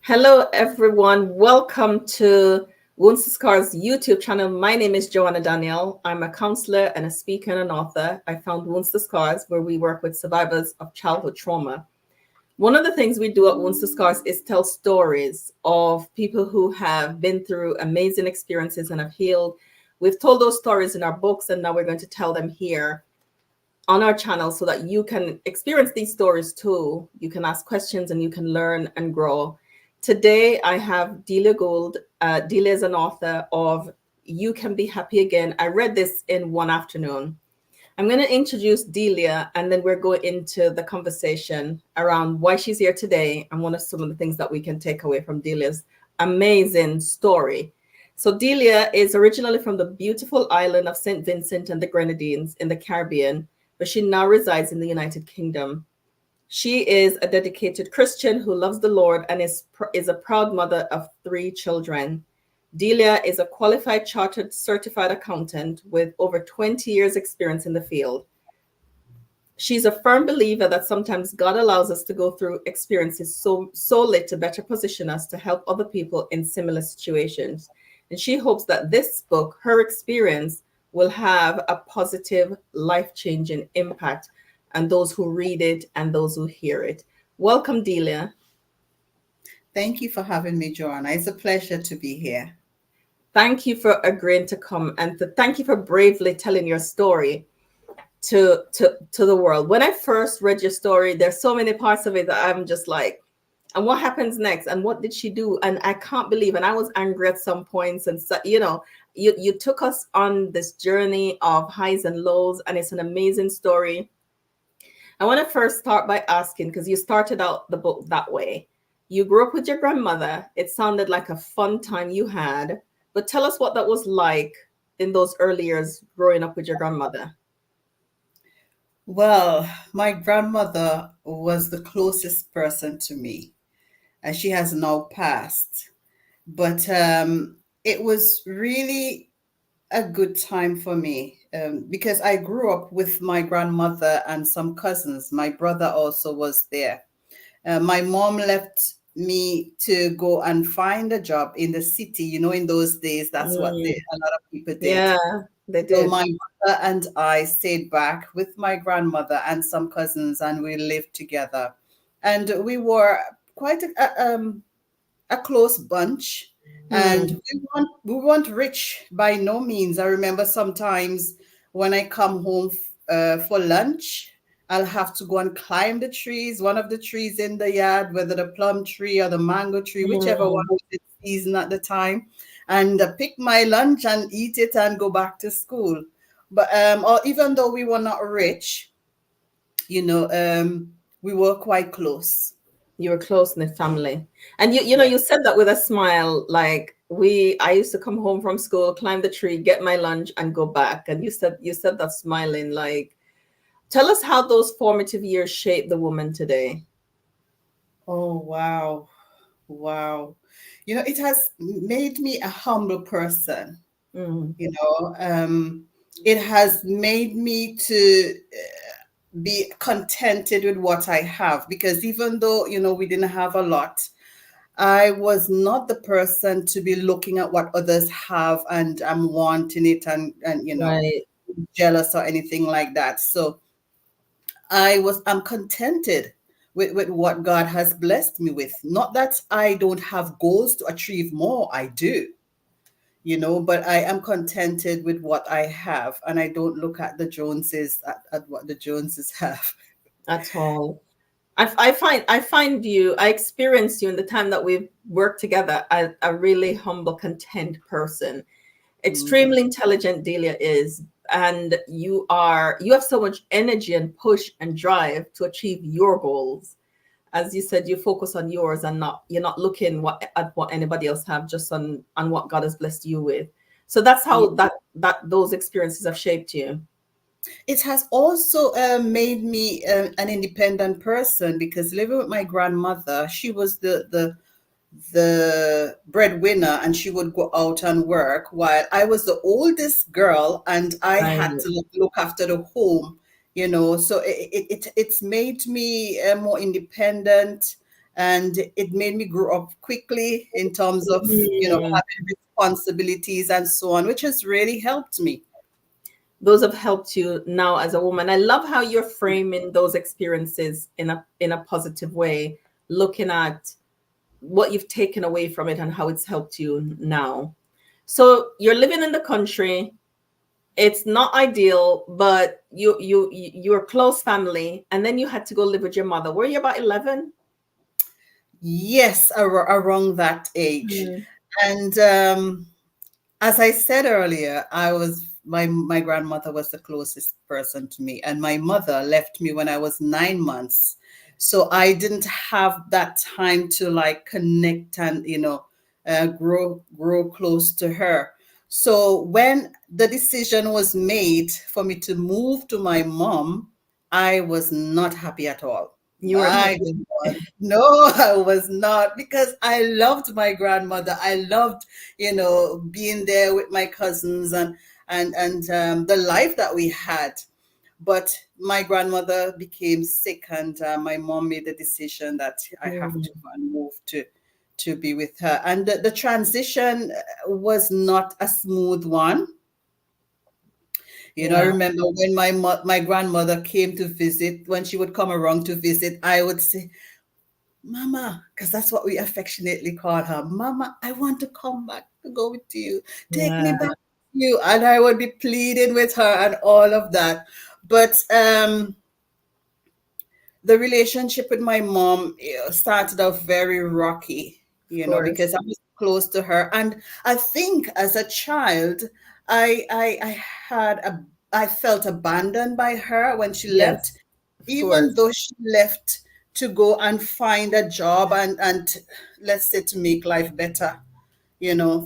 Hello, everyone. Welcome to Wounds to Scars YouTube channel. My name is Joanna Danielle. I'm a counselor and a speaker and an author. I found Wounds to Scars, where we work with survivors of childhood trauma. One of the things we do at Wounds to Scars is tell stories of people who have been through amazing experiences and have healed. We've told those stories in our books, and now we're going to tell them here on our channel so that you can experience these stories too. You can ask questions and you can learn and grow. Today, I have Delia Gould. Delia is an author of You Can Be Happy Again. I read this in one afternoon. I'm going to introduce Delia, and then we're going into the conversation around why she's here today and some of the things that we can take away from Delia's amazing story. So Delia is originally from the beautiful island of St. Vincent and the Grenadines in the Caribbean, but she now resides in the United Kingdom. She is a dedicated Christian who loves the Lord and is a proud mother of 3 children. Delia is a qualified chartered certified accountant with over 20 years experience in the field. She's a firm believer that sometimes God allows us to go through experiences solely to better position us to help other people in similar situations. And she hopes that this book, her experience, will have a positive, life-changing impact on those who read it and those who hear it. Welcome, Delia. Thank you for having me, Joanna. It's a pleasure to be here. Thank you for agreeing to come, and thank you for bravely telling your story to the world. When I first read your story, there's so many parts of it that I'm just like, and what happens next? And what did she do? And I can't believe, and I was angry at some points. And so, you took us on this journey of highs and lows, and it's an amazing story. I want to first start by asking, because you started out the book that way. You grew up with your grandmother. It sounded like a fun time you had, but tell us what that was like in those early years growing up with your grandmother. Well, my grandmother was the closest person to me, and she has now passed. But it was really a good time for me because I grew up with my grandmother and some cousins. My brother also was there. My mom left me to go and find a job in the city. In those days, that's what a lot of people did. Yeah, they So did. my mother and I stayed back with my grandmother and some cousins, and we lived together. And we were quite a close bunch. And Hmm. we weren't rich by no means. I remember sometimes when I come home for lunch, I'll have to go and climb the trees, one of the trees in the yard, whether the plum tree or the mango tree, whichever one Hmm. was in season at the time, and pick my lunch and eat it and go back to school. But or even though we were not rich, we were quite close. You were close in the family. And you said that with a smile, like I used to come home from school, climb the tree, get my lunch and go back. And you said that smiling, like, tell us how those formative years shaped the woman today. Oh, wow. Wow. It has made me a humble person. Mm. You know, it has made me to be contented with what I have, because even though, we didn't have a lot, I was not the person to be looking at what others have and I'm wanting it and Right. jealous or anything like that. So I'm contented with what God has blessed me with. Not that I don't have goals to achieve more, I do, but I am contented with what I have, and I don't look at the Joneses at what the Joneses have. At all. I experienced you in the time that we've worked together as a really humble, content person. Mhm. Extremely intelligent, Delia is, and you have so much energy and push and drive to achieve your goals. As you said, you focus on yours and you're not looking at what anybody else have, just on what God has blessed you with. So that's how that those experiences have shaped you. It has also made me an independent person, because living with my grandmother, she was the breadwinner, and she would go out and work while I was the oldest girl and I had Right. to look after the home. So it's made me more independent. and it made me grow up quickly in terms of, Mm. having responsibilities and so on, which has really helped me. Those have helped you now as a woman. I love how you're framing those experiences in a positive way, looking at what you've taken away from it and how it's helped you now. So you're living in the country. It's not ideal, but you're close family, and then you had to go live with your mother. Were you about 11? Yes, around that age. Mm. And as I said earlier, my grandmother was the closest person to me, and my mother left me when I was 9 months. So I didn't have that time to like connect and grow close to her. So when the decision was made for me to move to my mom, I was not happy at all. You weren't I happy. no, I was not, because I loved my grandmother. I loved, being there with my cousins and the life that we had. But my grandmother became sick, and my mom made the decision that I have to Mm. go and move to be with her. And the transition was not a smooth one. I Yeah. remember when my grandmother came to visit. When she would come around to visit, I would say, Mama, because that's what we affectionately call her. Mama, I want to come back to go with you. Take me Yeah. back with you. And I would be pleading with her and all of that. But the relationship with my mom started off very rocky, Of course. because I was close to her. And I think as a child, I had I felt abandoned by her when she left, Yes. Of even course. though she left to go and find a job and let's say to make life better,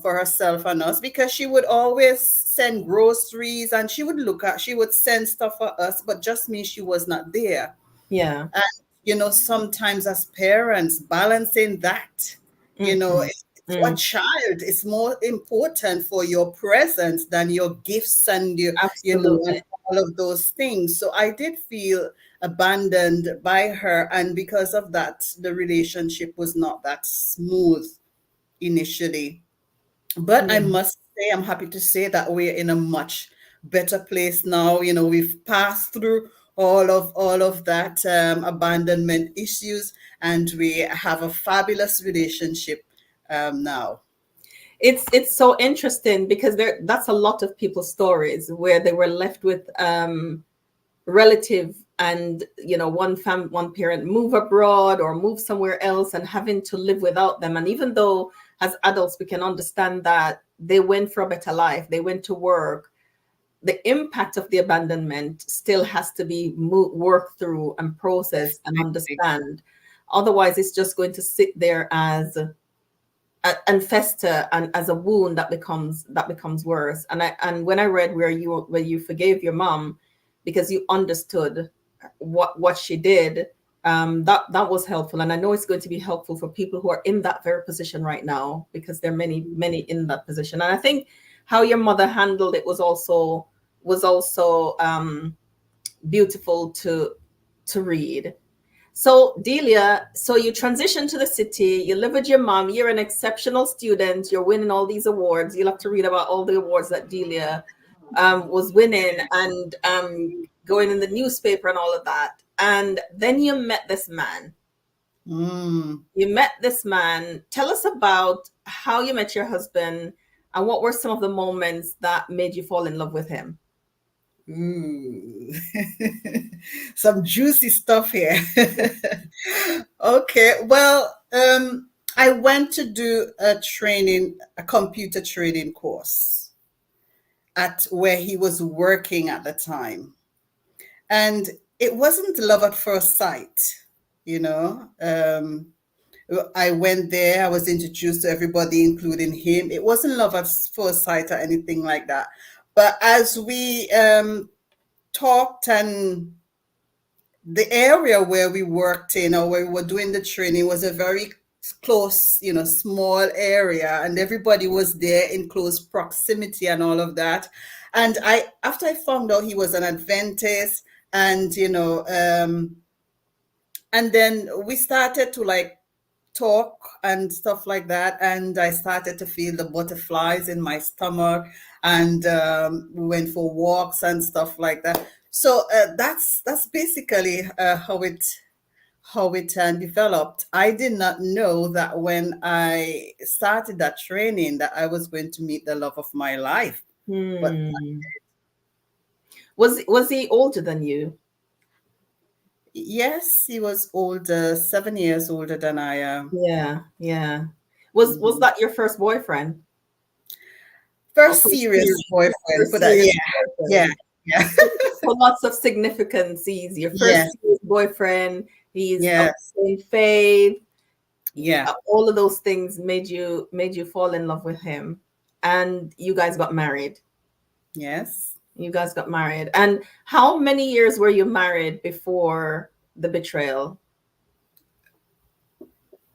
for herself and us, because she would always send groceries and she would send stuff for us, but just me, she was not there. Yeah. And, sometimes as parents, balancing that, Mm-mm. for a Mm. child, it's more important for your presence than your gifts and and Absolutely. all of those things. So I did feel abandoned by her. And because of that, the relationship was not that smooth initially. But I Mm. must say, I'm happy to say that we're in a much better place now. We've passed through all of that abandonment issues, and we have a fabulous relationship now. It's so interesting because that's a lot of people's stories where they were left with relative, and one parent move abroad or move somewhere else and having to live without them. And even though as adults we can understand that they went for a better life, they went to work, the impact of the abandonment still has to be worked through and processed and Definitely. understand. Otherwise it's just going to sit there as and fester, and as a wound that becomes worse. And when I read where you forgave your mom because you understood what she did, that was helpful. And I know it's going to be helpful for people who are in that very position right now, because there are many in that position. And I think how your mother handled it was also beautiful to read. So, Delia, so you transition to the city, you live with your mom, you're an exceptional student, you're winning all these awards. You'll have to read about all the awards that Delia was winning, and going in the newspaper and all of that. And then you met this man. Mm. You met this man. Tell us about how you met your husband and what were some of the moments that made you fall in love with him. Ooh. Some juicy stuff here. Okay, well, I went to do a computer training course at where he was working at the time. And it wasn't love at first sight, you know. I went there, I was introduced to everybody, including him. It wasn't love at first sight or anything like that. But as we talked, and the area where we worked in, or where we were doing the training, was a very close, small area, and everybody was there in close proximity and all of that. And after I found out he was an Adventist, and and then we started to like talk and stuff like that, and I started to feel the butterflies in my stomach, and we went for walks and stuff like that. So that's basically how it developed. I did not know that when I started that training that I was going to meet the love of my life. But Hmm. Was he older than you? yes, he was older, 7 years older than I am. Yeah, yeah. Was Mhm. that your first boyfriend? Or First serious boyfriend, first but yeah, serious yeah, boyfriend? yeah, So for lots of significance, he's your first yes, serious boyfriend. He's of yes, the same faith. yeah, All of those things made you fall in love with him, and you guys got married. yes. You guys got married. And how many years were you married before the betrayal?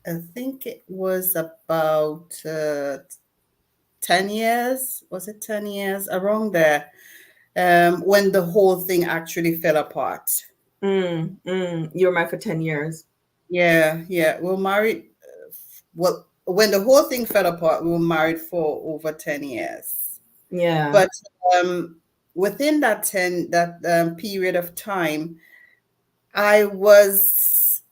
I think it was about 10 years. Was it 10 years? Around there, when the whole thing actually fell apart. You were married for 10 years. Yeah, yeah. We were married. Well, when the whole thing fell apart, we were married for over 10 years. Yeah. But um, within that period of time, I was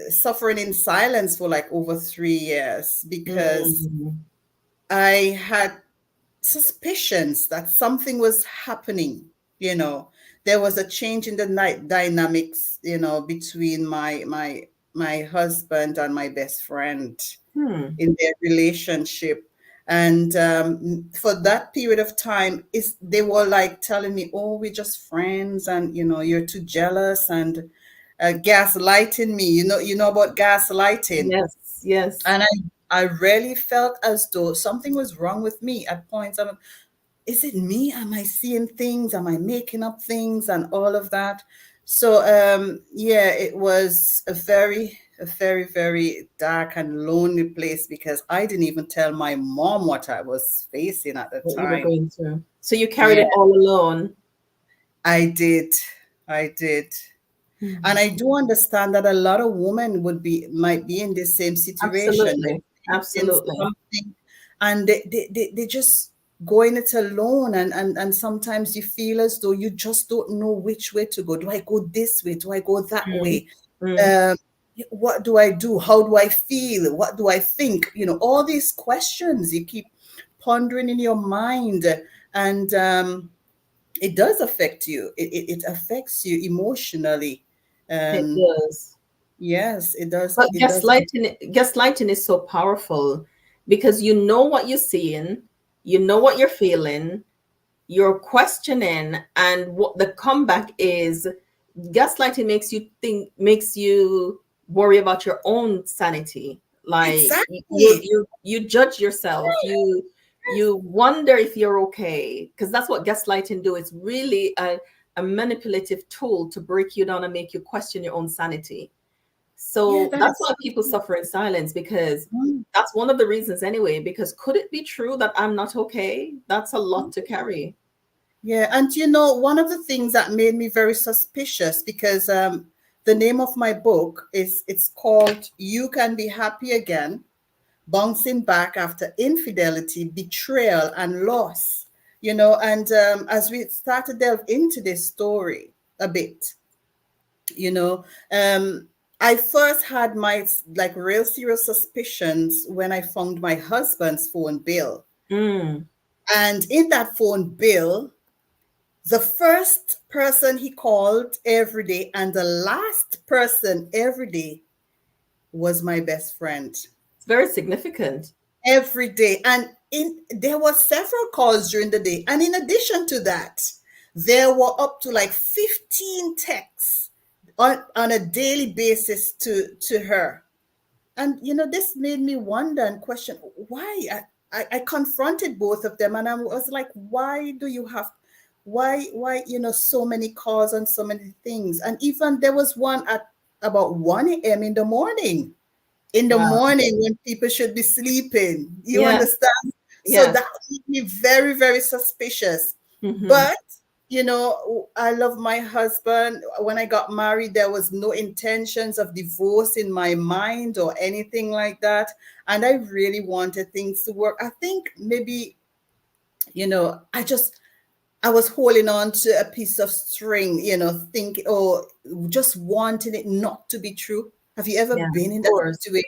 suffering in silence for like over 3 years because Mm, I had suspicions that something was happening. You know, there was a change in the night dynamics, between my husband and my best friend hmm. in their relationship. And for that period of time, is they were like telling me, "Oh, we're just friends, and you're too jealous," and gaslighting me. You know about gaslighting, Yes, yes. and I really felt as though something was wrong with me at points. Is it me? Am I seeing things? Am I making up things and all of that? So yeah, it was a very, very dark and lonely place because I didn't even tell my mom what I was facing at the What you were time. going through. So you carried Yeah, it all alone. I did. I did. And Mhm. I do understand that a lot of women might be in the same situation. Absolutely. They're facing Absolutely. something, and they just going it alone, and sometimes you feel as though you just don't know which way to go. Do I go this way? Do I go that Mm, way? mm. Um, what do I do? How do I feel? What do I think? All these questions you keep pondering in your mind, and it does affect you. It affects you emotionally. It Um, does. yes, it does. But It does. gaslighting is so powerful because you know what you're seeing, you know what you're feeling, you're questioning, and what the comeback is. Gaslighting makes you worry about your own sanity. Like Exactly. you judge yourself. You wonder if you're okay, because that's what gaslighting do. It's really a manipulative tool to break you down and make you question your own sanity. Yeah, So that that's is why people suffer in silence, because mm, that's one of the reasons anyway. Because could it be true that I'm not okay? That's a lot to carry. yeah. And one of the things that made me very suspicious because the name of my book it's called "You Can Be Happy Again: Bouncing Back After Infidelity, Betrayal, and Loss." And as we start to delve into this story a bit, you know um I first had my like real serious suspicions when I found my husband's phone bill. Mm. And in that phone bill, the first person he called every day and the last person every day was my best friend. It's very significant. Every day. And there were several calls during the day, and in addition to that, there were up to like 15 texts on a daily basis to her. And this made me wonder and question why. I confronted both of them, and I was like, why do you have, why so many calls on so many things? And even there was one at about 1 a.m. Wow. when people should be sleeping. You Yeah. understand? So Yeah. that made me very, very suspicious. Hmm. But I love my husband. When I got married, there was no intentions of divorce in my mind or anything like that. And I really wanted things to work. I think maybe, I was holding on to a piece of string, thinking, or just wanting it not to be true. Have you ever Yeah, been in of that course. situation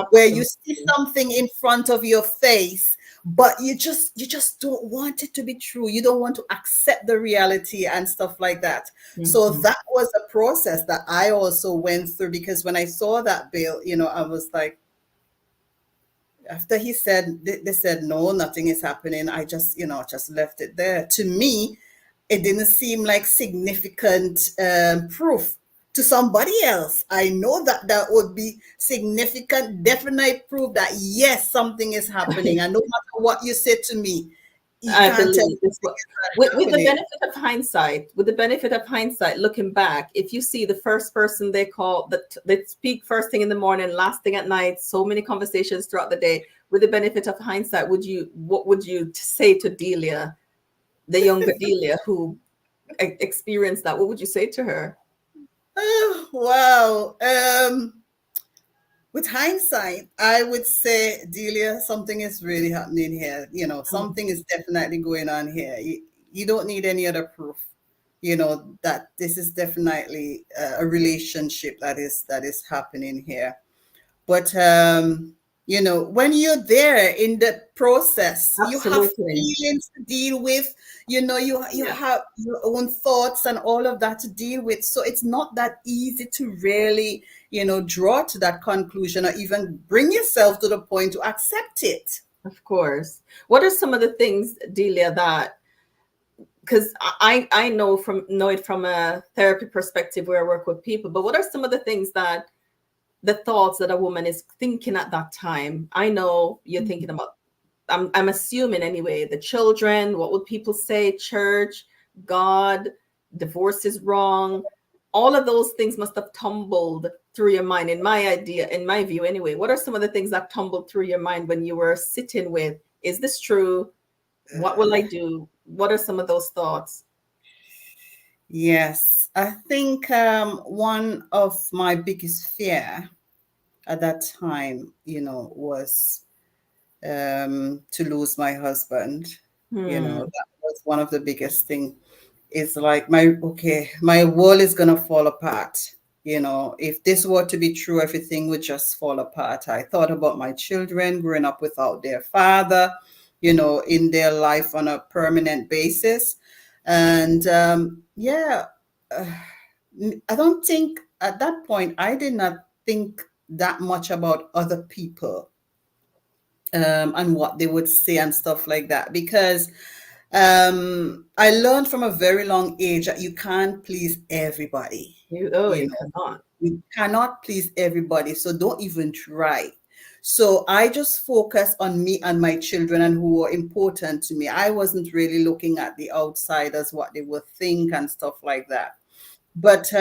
where you see Absolutely. something in front of your face, but you just don't want it to be true. You don't want to accept the reality and stuff like that. So Mhm. that was a process that I also went through, because when I saw that bill, I was like, after he said they said no, nothing is happening, I just just left it there. To me, it didn't seem like significant proof. To somebody else, I know that that would be significant, definite proof that yes, something is happening, and no matter what you say to me, you I can't tell me believe this. it's not With the happening. benefit of hindsight, looking back, if you see the first person they call that they speak first thing in the morning, last thing at night, so many conversations throughout the day. With the benefit of hindsight, what would you say to Delia, the younger Delia who experienced that? What would you say to her? Oh, wow. With hindsight, I would say, Delia, something is really happening here. Mm. Something is definitely going on here. You don't need any other proof. That this is definitely a relationship that is happening here. But when you're there in the process, you have Absolutely. feelings to deal with. You Yeah. have your own thoughts and all of that to deal with. So it's not that easy to really, draw to that conclusion or even bring yourself to the point to accept it. Of course. What are some of the things, Delia, that because I know it from a therapy perspective where I work with people, but what are some of the things that the thoughts that a woman is thinking at that time? I know you're thinking about, I'm assuming anyway, the children, what would people say, church, God, divorce is wrong. All of those things must have tumbled through your mind, in my view anyway. What are some of the things that tumbled through your mind when you were sitting with, is this true? What will I do? What are some of those thoughts? Yes, I think one of my biggest fear at that time, was to lose my husband. Hmm. That was one of the biggest thing. It's like my world is gonna fall apart. If this were to be true, everything would just fall apart. I thought about my children growing up without their father, in their life on a permanent basis. And yeah, uh, I don't think at that point I did not think that much about other people, and what they would say and stuff like that, because I learned from a very long age that you can't please everybody. You You know, cannot. you cannot please everybody, so don't even try. So I just focused on me and my children and who were important to me. I wasn't really looking at the outsiders, what they would think and stuff like that. But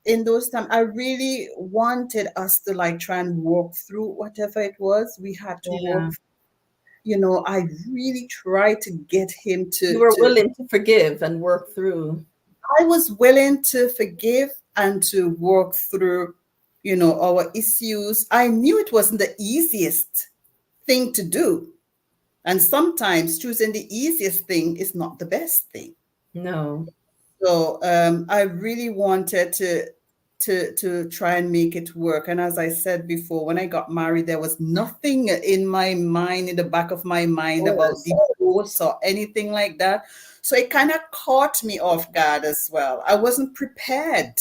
in those times, I really wanted us to like try and work through whatever it was we had to work. Yeah. I really tried to get him You to were to. willing to forgive and work through. I was willing to forgive and to work through, our issues. I knew it wasn't the easiest thing to do, and sometimes choosing the easiest thing is not the best thing. No. So I really wanted to try and make it work. And as I said before, when I got married, there was nothing in my mind, in the back of my Of mind, about course. divorce or anything like that. So it kind of caught me off guard as well. I wasn't prepared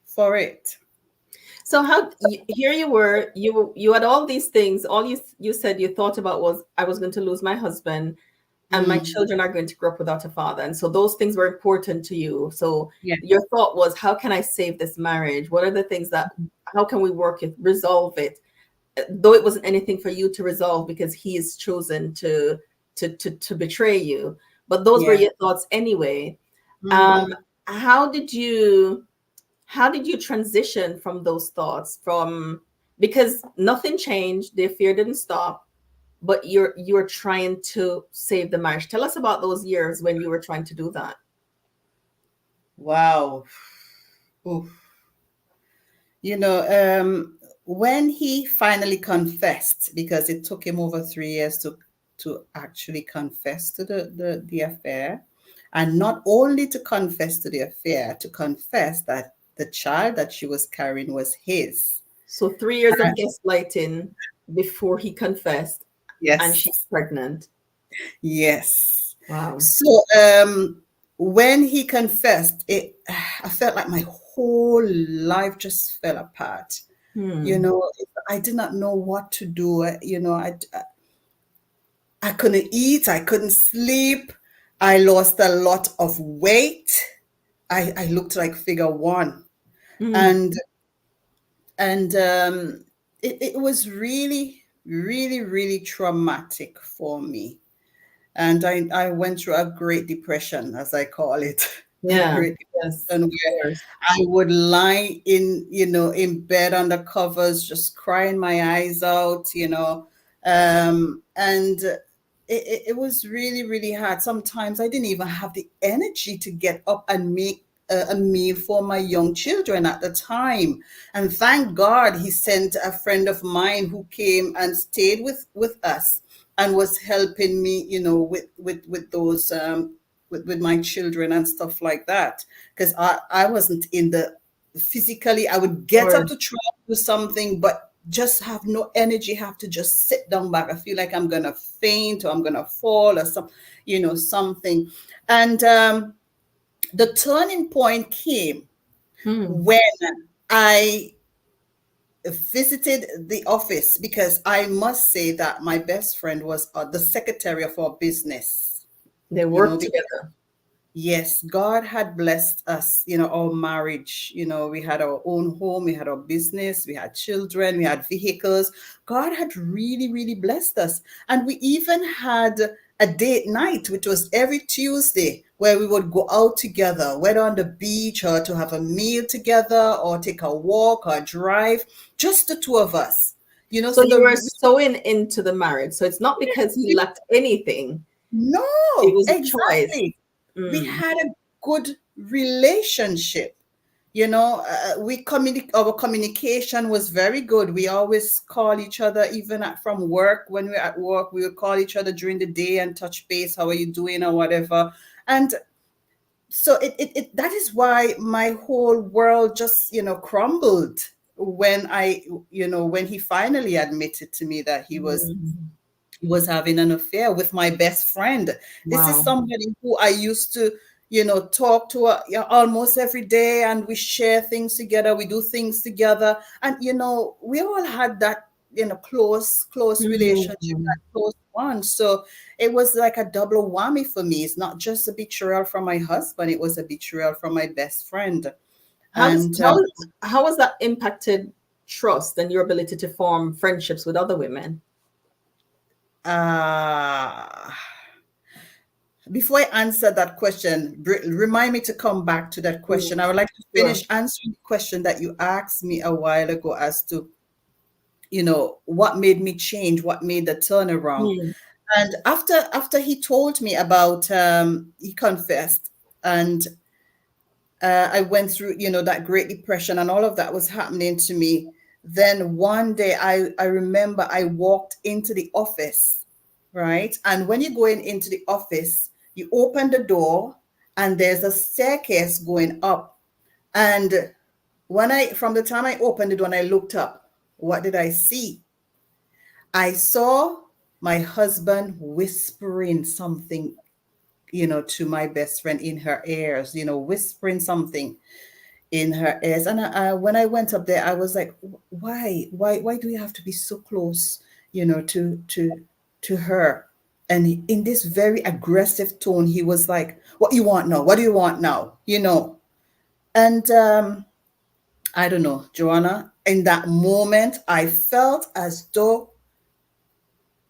for it. So here you were, you had all these things. All you said you thought about was, I was going to lose my husband and my Mm, children are going to grow up without a father. And so those things were important to you. So yeah. your thought was, how can I save this marriage? What are the things that, how can we work it, resolve it? Though it wasn't anything for you to resolve because he has chosen to betray you. But those were Yeah. your thoughts anyway. Um, Hmm. how did you transition from those thoughts, from, because nothing changed, the fear didn't stop, but you're trying to save the marriage. Tell us about those years when you were trying to do that. Wow. Oof. You know, when he finally confessed, because it took him over 3 years to actually confess to the affair, and not only to confess to the affair, to confess that the child that she was carrying was his. So 3 years of gaslighting before he confessed, and she's Yes, pregnant. yes. Wow. So when he confessed, it I felt like my whole life just fell apart. You Hmm. know, I did not know what to do. You know, I couldn't eat, I couldn't sleep. I lost a lot of weight. I looked like figure one. Hmm. And and it was really, really, really traumatic for me. And I went through a Great Depression, as I call it, a Yeah. Great Yes. Depression Of where course. I would lie in, in bed under covers, just crying my eyes out, and it was really, really hard. Sometimes I didn't even have the energy to get up and make a meal for my young children at the time. And thank God he sent a friend of mine who came and stayed with us and was helping me, with those with my children and stuff like that. Because I wasn't in the physically, I would get up Or to try to do something, but just have no energy, have to just sit down back. I feel like I'm gonna faint or I'm gonna fall or something. And the turning point came hmm. when I visited the office, because I must say that my best friend was the secretary of our business, They work because together. yes, God had blessed us, our marriage. We had our own home, we had our business, we had children, we had vehicles. God had really, really blessed us. And we even had a date night, which was every Tuesday, where we would go out together, whether on the beach or to have a meal together or take a walk or drive, just the two of us. So So you were so into the marriage. So it's not because he we, lacked anything. It no, was a choice. exactly. We Mm. had a good relationship. Our communication was very good. We always call each other, even from work. When we're at work, we would call each other during the day and touch base. How are you doing, or whatever. And so that is why my whole world just crumbled when he finally admitted to me that Mm. he was having an affair with my best friend. This is Wow. somebody who I used to, talk to almost every day, and we share things together, we do things together. And, we all had that, close relationship, Mm. that close one. So it was like a double whammy for me. It's not just a betrayal from my husband, it was a betrayal from my best friend. How does And how has that impacted trust and your ability to form friendships with other women? uh, before I answer that question, remind me to come back to that question. Mm. I would like to Sure. finish answering the question that you asked me a while ago as to, what made me change, what made the turnaround. Mm. And after he told me about, he confessed, and I went through, that Great Depression, and all of that was happening to me. Then one day, I remember I walked into the office, right? And when you're going into the office, you open the door, and there's a staircase going up. And from the time I opened the door and I looked up, what did I see? I saw my husband whispering something, to my best friend in her ears, whispering something in her ears. And when I went up there, I was like, why do you have to be so close, to her? And in this very aggressive tone, he was like, what you want now? What do you want now? And I don't know, Joanna, in that moment, I felt as though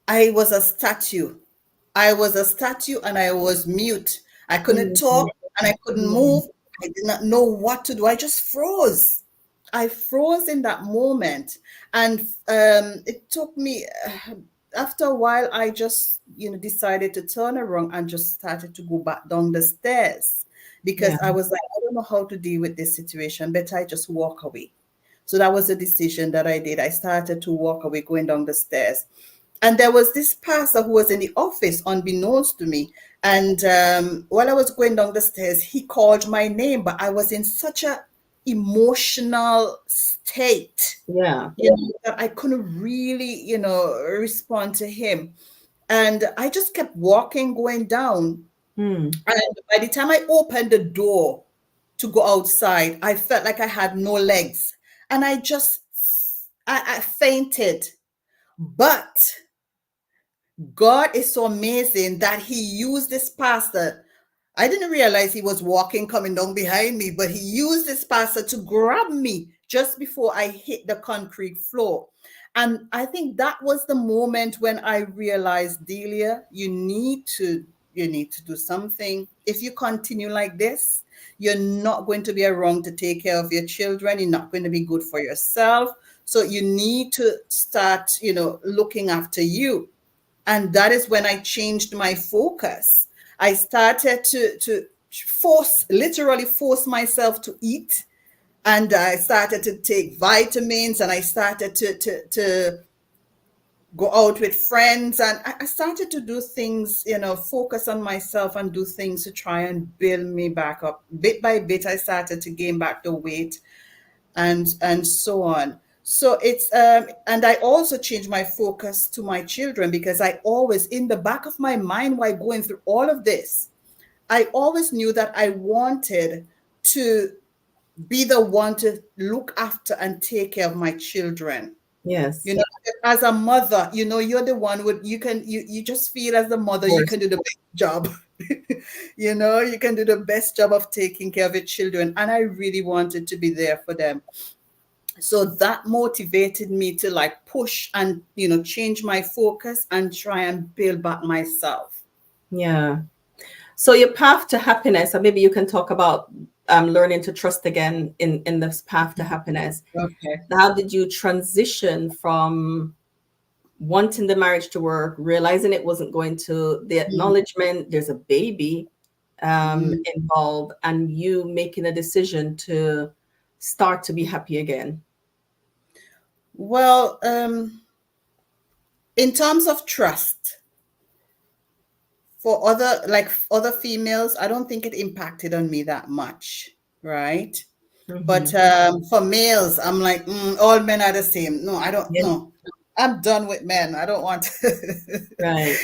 I was a statue. I was a statue and I was mute. I couldn't talk Mm. and I couldn't Mm. move. I did not know what to do. I just froze. I froze in that moment. And it took me after a while, I just, decided to turn around and just started to go back down the stairs Yeah. because I was like, I don't know how to deal with this situation. Better I just walk away. So that was a decision that I did. I started to walk away, going down the stairs. And there was this pastor who was in the office, unbeknownst to me. And while I was going down the stairs, he called my name, but I was in such a emotional state, Yeah. that I couldn't really, respond to him. And I just kept walking, going down. Hmm. And by the time I opened the door to go outside, I felt like I had no legs. And I fainted. But God is so amazing that he used this pastor. I didn't realize he was walking, coming down behind me, but he used this pastor to grab me just before I hit the concrete floor. And I think that was the moment when I realized, Delia, you need to do something. If you continue like this, you're not going to be around to take care of your children. You're not going to be good for yourself. So you need to start, looking after you. And that is when I changed my focus. I started to literally force myself to eat, and I started to take vitamins, and I started to go out with friends, and I started to do things, focus on myself and do things to try and build me back up. Bit by bit, I started to gain back the weight, and so on. So it's and I also changed my focus to my children, because I always, in the back of my mind, while going through all of this, I always knew that I wanted to be the one to look after and take care of my children. Yes. you know as a mother, you're the one with, you just feel, as the Of mother, you course. can do the best job. You can do the best job of taking care of your children, and I really wanted to be there for them. So that motivated me to like push and change my focus and try and build back myself. Yeah. So your path to happiness, and maybe you can talk about learning to trust again in this path to happiness. Okay. How did you transition from wanting the marriage to work, realizing it wasn't going to, the acknowledgement, there's a baby Mhm. involved, and you making a decision to start to be happy again? Well, in terms of trust, for other females, I don't think it impacted on me that much, right? But Hmm. for males, I'm like, all men are the same. No, I don't Yeah. know. I'm done with men. I don't want Right.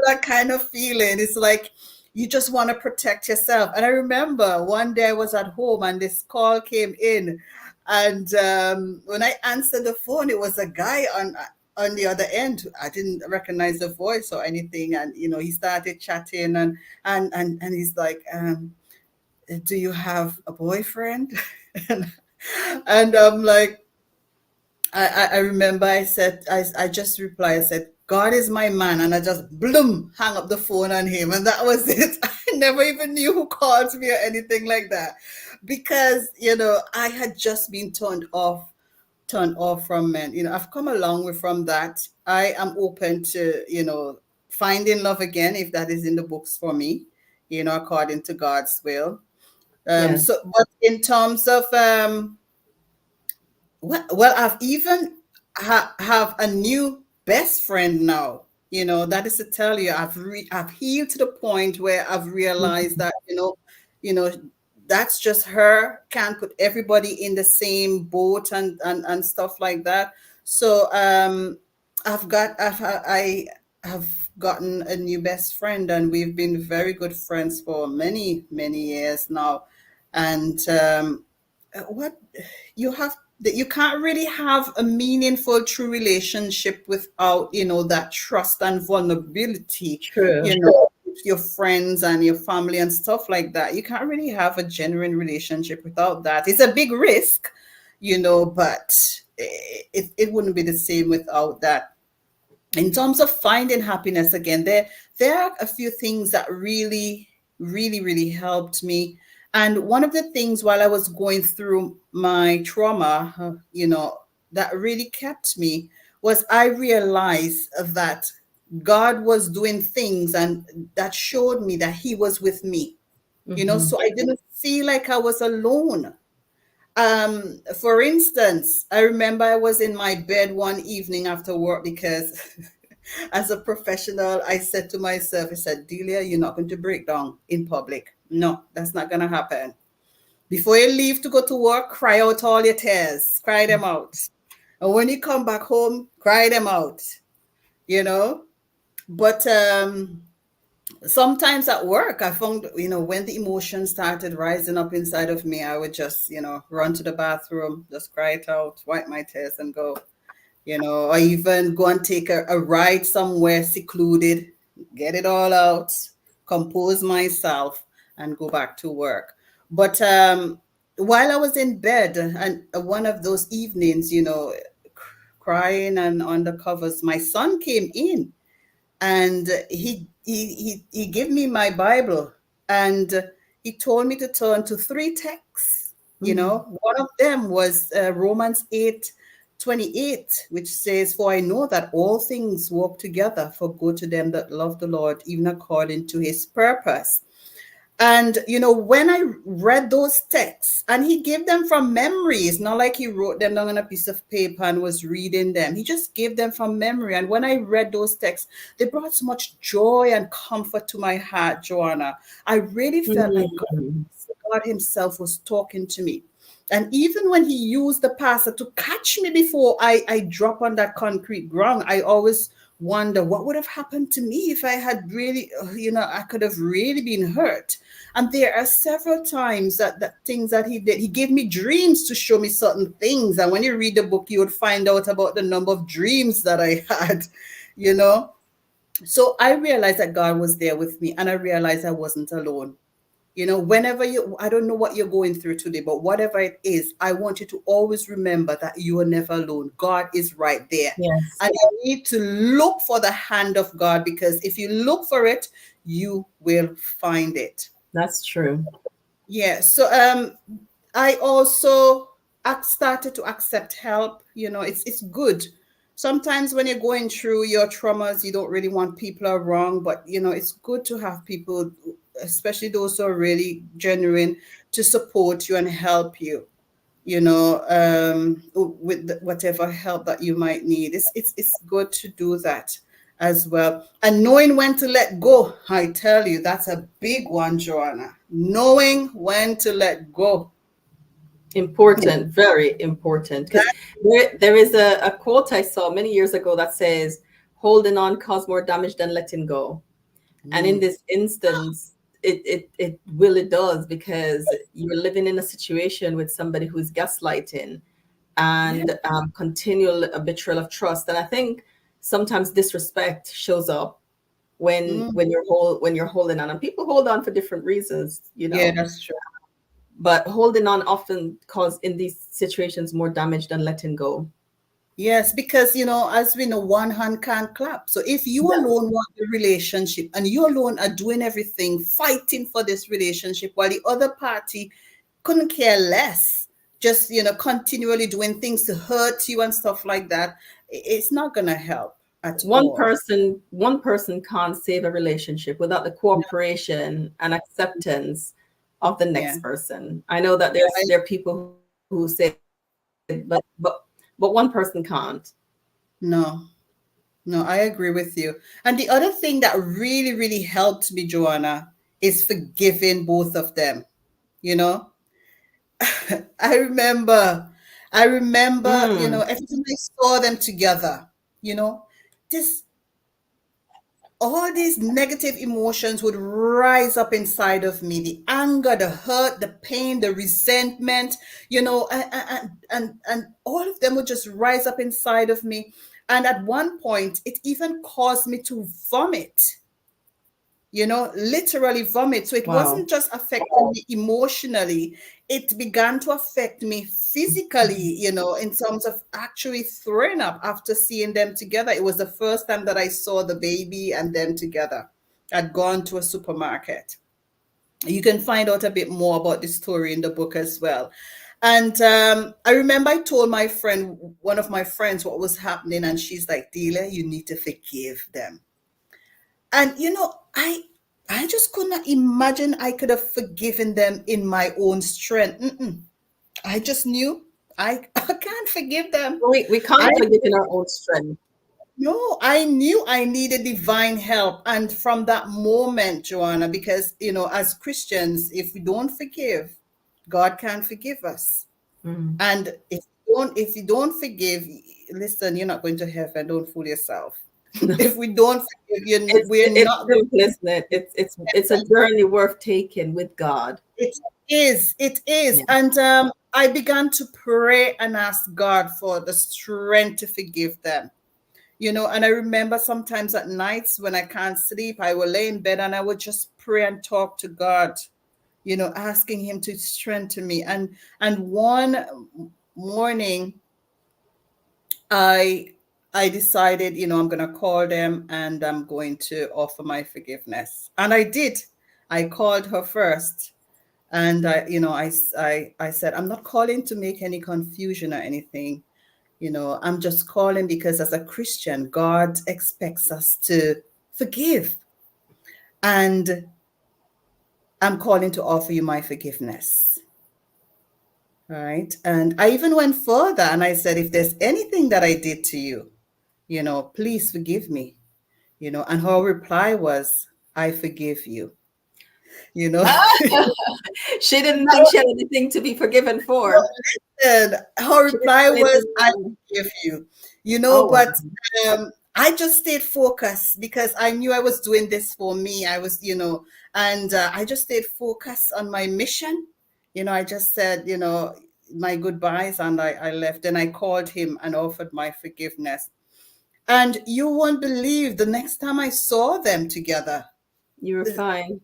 that kind of feeling. It's like you just want to protect yourself. And I remember one day I was at home and this call came in. And when I answered the phone, it was a guy on the other end. I didn't recognize the voice or anything. And, he started chatting, and he's like, do you have a boyfriend? and, and I'm like, I remember I said, I just replied, I said, God is my man. And I just, bloom, hang up the phone on him. And that was it. I never even knew who called me or anything like that. Because, I had just been turned off from men. I've come a long way from that. I am open to, finding love again, if that is in the books for me, according to God's will. Yeah. But in terms of well, I've even have a new best friend now. That is to tell you, I've healed to the point where I've realized Mhm. that you know that's just her. Can't put everybody in the same boat, and stuff like that. So I have gotten a new best friend, and we've been very good friends for many many years now. And what you have that you can't really have a meaningful true relationship without that trust and vulnerability, True. with your friends and your family and stuff like that. You can't really have a genuine relationship without that. It's a big risk, but it wouldn't be the same without that. In terms of finding happiness again, there are a few things that really really really helped me. And one of the things, while I was going through my trauma, that really kept me, was I realized that God was doing things and that showed me that he was with me, Mm-hmm. so I didn't feel like I was alone. For instance, I remember I was in my bed one evening after work because as a professional, I said to myself, I said, Delia, you're not going to break down in public. No, that's not going to happen. Before you leave to go to work, cry out all your tears, cry them out. And when you come back home, cry them out, you know. But sometimes at work, I found, when the emotions started rising up inside of me, I would just, run to the bathroom, just cry it out, wipe my tears and go, or even go and take a ride somewhere secluded, get it all out, compose myself, and go back to work. But while I was in bed, and one of those evenings, crying and under covers, my son came in and he gave me my Bible, and he told me to turn to three texts. Mm-hmm. One of them was Romans 8:28, which says, "For I know that all things work together for good to them that love the Lord, even according to His purpose." And when I read those texts, and he gave them from memory, it's not like he wrote them down on a piece of paper and was reading them. He just gave them from memory. And when I read those texts, they brought so much joy and comfort to my heart, Joanna. I really felt like Mm-hmm. God Himself was talking to me. And even when He used the pastor to catch me before I drop on that concrete ground, I always wonder what would have happened to me if I had really, I could have really been hurt. And there are several times that things that He did. He gave me dreams to show me certain things. And when you read the book, you would find out about the number of dreams that I had, you know. So I realized that God was there with me, and I realized I wasn't alone. Whenever I don't know what you're going through today, but whatever it is, I want you to always remember that you are never alone. God is right there. Yes, And you need to look for the hand of God, because if you look for it, you will find it. that's true. Yeah. So I also started to accept help. It's good. Sometimes when you're going through your traumas, you don't really want people around, but it's good to have people, especially those who are really genuine, to support you and help you. With whatever help that you might need. It's good to do that as well. And knowing when to let go, I tell you, that's a big one, Joanna. Knowing when to let go. Important, very important. Because there is a quote I saw many years ago that says, holding on causes more damage than letting go. And in Mm, this instance, it really does, because you're living in a situation with somebody who's gaslighting yeah. and continual betrayal of trust. And I think sometimes disrespect shows up when Mm, when you're holding on, and people hold on for different reasons. yeah, that's true. But holding on often cause in these situations more damage than letting go. Yes, because as we know, one hand can't clap. So if you Yes. alone want the relationship and you alone are doing everything, fighting for this relationship, while the other party couldn't care less, just continually doing things to hurt you and stuff like that, it's not gonna help at all. One person can't save a relationship without the cooperation and acceptance of the Yeah. next person. I know that I, there are people who say, but one person can't. no, no, I agree with you. And the other thing that really, really helped me, Joanna, is forgiving both of them. You know, I remember, Mm. every time I saw them together, you know, this all these negative emotions would rise up inside of me: the anger, the hurt, the pain, the resentment, and all of them would just rise up inside of me. And at one point, it even caused me to vomit, literally vomit. So it wasn't Wow. just affecting me emotionally, it began to affect me physically, in terms of actually throwing up after seeing them together. It was the first time that I saw the baby and them together. I'd gone to a supermarket. You can find out a bit more about this story in the book as well. And I remember I told my friend, one of my friends, what was happening, and she's like, Delia, you need to forgive them. And I just could not imagine I could have forgiven them in my own strength. I just knew I can't forgive them. We I can't forgive in our own strength. No, I knew I needed divine help. And from that moment, Joanna, because, as Christians, if we don't forgive, God can't forgive us. Mm. And if you don't forgive, listen, you're not going to heaven. Don't fool yourself. If we don't forgive, we're It's not going. simple, isn't it? It's a journey worth taking with God. It is. It is. Yeah. And I began to pray and ask God for the strength to forgive them. And I remember sometimes at nights when I can't sleep, I will lay in bed and I would just pray and talk to God, asking him to strengthen me. And one morning I I decided, I'm going to call them and I'm going to offer my forgiveness. And I did. I called her first. And I said, I'm not calling to make any confusion or anything. I'm just calling because as a Christian, God expects us to forgive. And I'm calling to offer you my forgiveness. Right. And I even went further and I said, if there's anything that I did to you, please forgive me. And her reply was, I forgive you. You know, She didn't think she had anything to be forgiven for. and her She didn't reply have was, anything. I forgive you. Oh, wow. But I just stayed focused because I knew I was doing this for me. I was, and I just stayed focused on my mission. I just said, my goodbyes and I left and I called him and offered my forgiveness. And you won't believe the next time I saw them together. You were fine.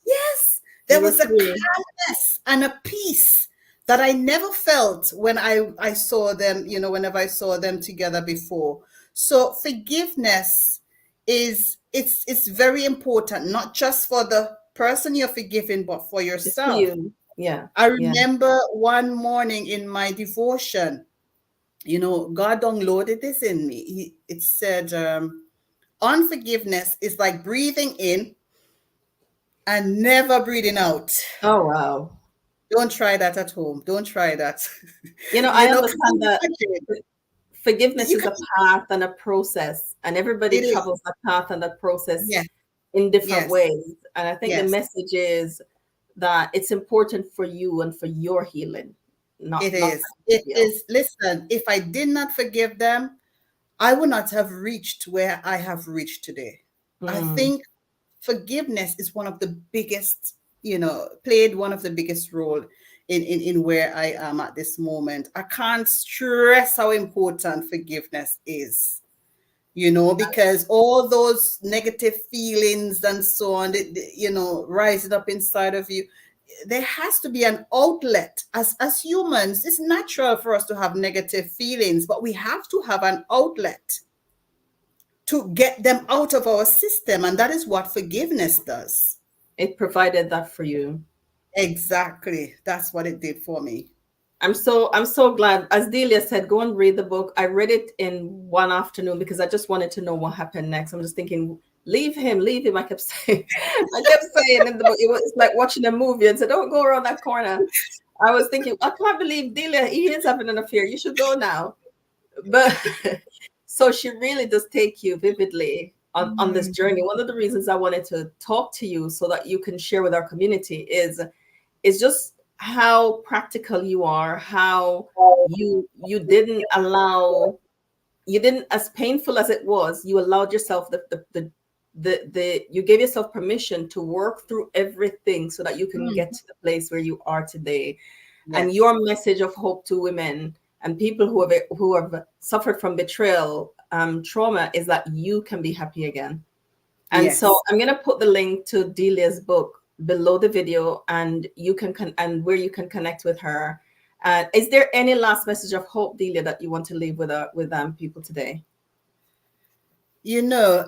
Yes, You there were was a free. calmness and a peace that I never felt when I saw them, whenever I saw them together before. So forgiveness it's very important, not just for the person you're forgiving, but for It's for yourself. you. Yeah. I Yeah. remember one morning in my devotion, God downloaded this in me. It said, unforgiveness is like breathing in and never breathing out. Oh, wow. Don't try that at home. Don't try that. I Can understand you that imagine? forgiveness You is can, a path and a process, and everybody it is. travels that path and that process Yes, in different yes, ways. And I think the yes. message is that it's important for you and for your healing, It not is. for It anybody else. is. Listen, if I did not forgive them, I would not have reached where I have reached today. I Mm. think forgiveness is one of the biggest, played one of the biggest role in where I am at this moment. I can't stress how important forgiveness is. Because all those negative feelings and so on, rising up inside of you, there has to be an outlet. As humans, it's natural for us to have negative feelings, but we have to have an outlet to get them out of our system. And that is what forgiveness does. It provided that for you. Exactly. That's what it did for me. I'm so glad. As Delia said, go and read the book. I read it in one afternoon because I just wanted to know what happened next. I'm just thinking, leave him, leave him. I kept saying, I kept saying in the book, it was like watching a movie and said, don't go around that corner. I was thinking, I can't believe Delia, he is having an affair. You should go now. But so she really does take you vividly on this Mm. journey. One of the reasons I wanted to talk to you so that you can share with our community is just how practical you are, how you didn't allow, you didn't, as painful as it was, you allowed yourself you gave yourself permission to work through everything so that you can Mm. get to the place where you are today. And Yes. your message of hope to women and people who have suffered from betrayal, trauma, is that you can be happy again. And so Yes. I'm going to put the link to Delia's book below the video, and you can and where you can connect with her. Is there any last message of hope, Delia, that you want to leave with people today? You know,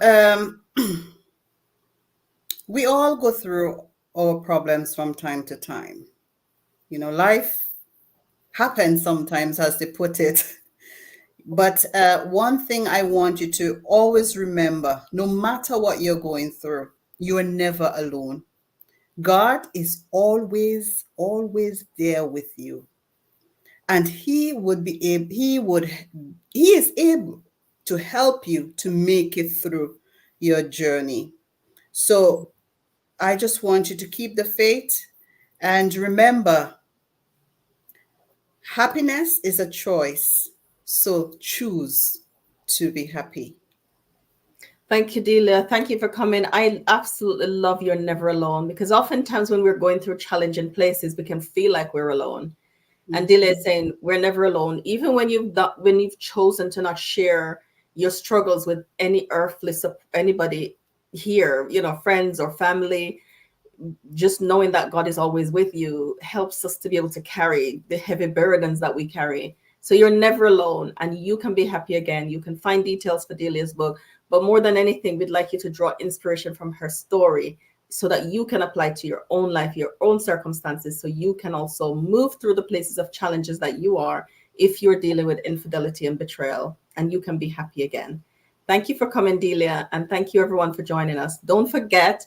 we all go through our problems from time to time. Life happens sometimes, as they put it. But one thing I want you to always remember, no matter what you're going through, you are never alone. God is always, always there with you. And he is able to help you to make it through your journey. So I just want you to keep the faith and remember, happiness is a choice. So choose to be happy. Thank you, Delia. Thank you for coming. I absolutely love You're Never Alone, because oftentimes when we're going through challenging places, we can feel like we're alone. And Delia is saying we're never alone. Even when you've chosen to not share your struggles with any anybody here, friends or family, just knowing that God is always with you helps us to be able to carry the heavy burdens that we carry. So you're never alone, and you can be happy again. You can find details for Delia's book, but more than anything, we'd like you to draw inspiration from her story so that you can apply to your own life, your own circumstances, so you can also move through the places of challenges that you are if you're dealing with infidelity and betrayal, and you can be happy again. Thank you for coming, Delia, and thank you everyone for joining us. Don't forget,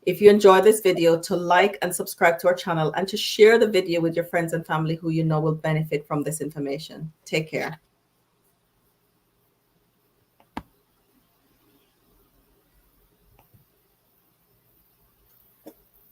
if you enjoyed this video, to like and subscribe to our channel, and to share the video with your friends and family who you know will benefit from this information. Take care.